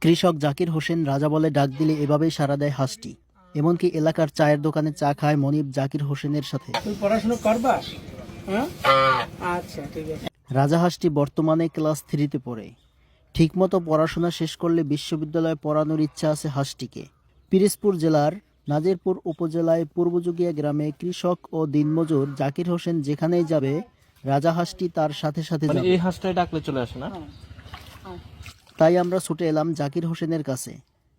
কৃষক জাকির হোসেন রাজা বলে ডাক দিলে এভাবেই সাড়া দেয় হাঁসটি। এমনকি এলাকার চায়ের দোকানে চা খায় মনিব জাকির হোসেনের সাথে। পড়াশোনা করবা? আচ্ছা, ঠিক আছে। রাজা হাঁসটি বর্তমানে ক্লাস 3-তে পড়ে। ঠিকমতো পড়াশোনা শেষ করলে বিশ্ববিদ্যালয়ে পড়ানোর ইচ্ছা আছে হাঁসটিকে। পিরোজপুর জেলার নাজিরপুর উপজেলায় পূর্বযুগিয়া গ্রামে কৃষক ও দিনমজুর জাকির হোসেন যেখানেই যাবে রাজা হাঁসটি তার সাথে সাথে যাবে। এই হাঁসটাই ডাকলে চলে আসে না? তাই আমরা ছুটে এলাম জাকির হোসেনের কাছে।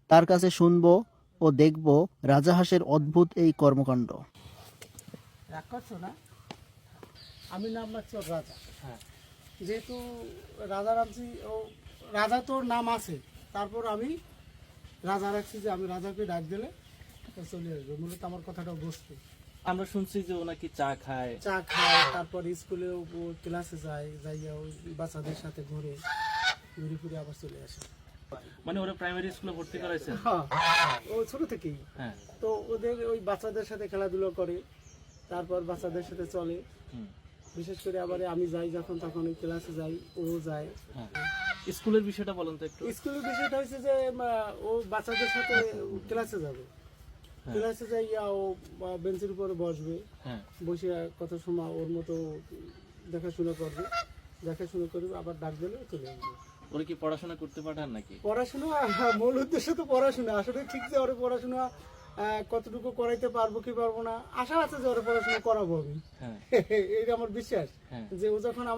তার কাছে শুনবো ও দেখব রাজা হাঁসের অদ্ভুত এই কর্মকাণ্ড। রাগ করছো না? আমি নাম রাখছি ওর রাজা। যেহেতু রাজা রাখছি, ও রাজা তোর নাম আছে, তারপর আমি রাজা রাখছি যে আমি রাজাকে ডাক দিলে ও চলে আসবে। মূলত আমার কথাটা বসতো। আমরা শুনছি যে ও নাকি চা খায়। চা খায়, তারপর স্কুলে ক্লাসে যায়, যাইয়া ওই বাচ্চাদের সাথে ঘুরে ফিরে আবার চলে আসে। মানে ওরা প্রাইমারি স্কুলে ভর্তি করাইছে? হ্যাঁ, ও ছোট থেকেই। হ্যাঁ। তো ওদের ওই বাচ্চাদের সাথে খেলাধুলো করে, তারপর বাচ্চাদের সাথে চলে। বিশেষ করে আবার আমি যাই যখন, তখন ওই ক্লাসে যাই, ও যায়। স্কুলের বিষয়টা বলেন তো একটু। স্কুলের বিষয়টা হচ্ছে যে ও বাচ্চাদের সাথে ক্লাসে যাবে। ক্লাসে যাইয়া ও বেঞ্চের উপরে বসবে, বসে কত সময় ওর মতো দেখাশোনা করবে, আবার ডাক দিলে চলে আসবে। ওরা কি পড়াশোনা করতে পাঠান নাকি? পড়াশোনা মূল উদ্দেশ্য তো পড়াশোনা। আসলে ঠিক যে ওর পড়াশোনা কতটুকু করাইতে পারবো কি পারবো না, আশা আছে যে ওর পড়াশোনা করাবো আমি। এটা আমার বিশ্বাস যে ও যখন আমার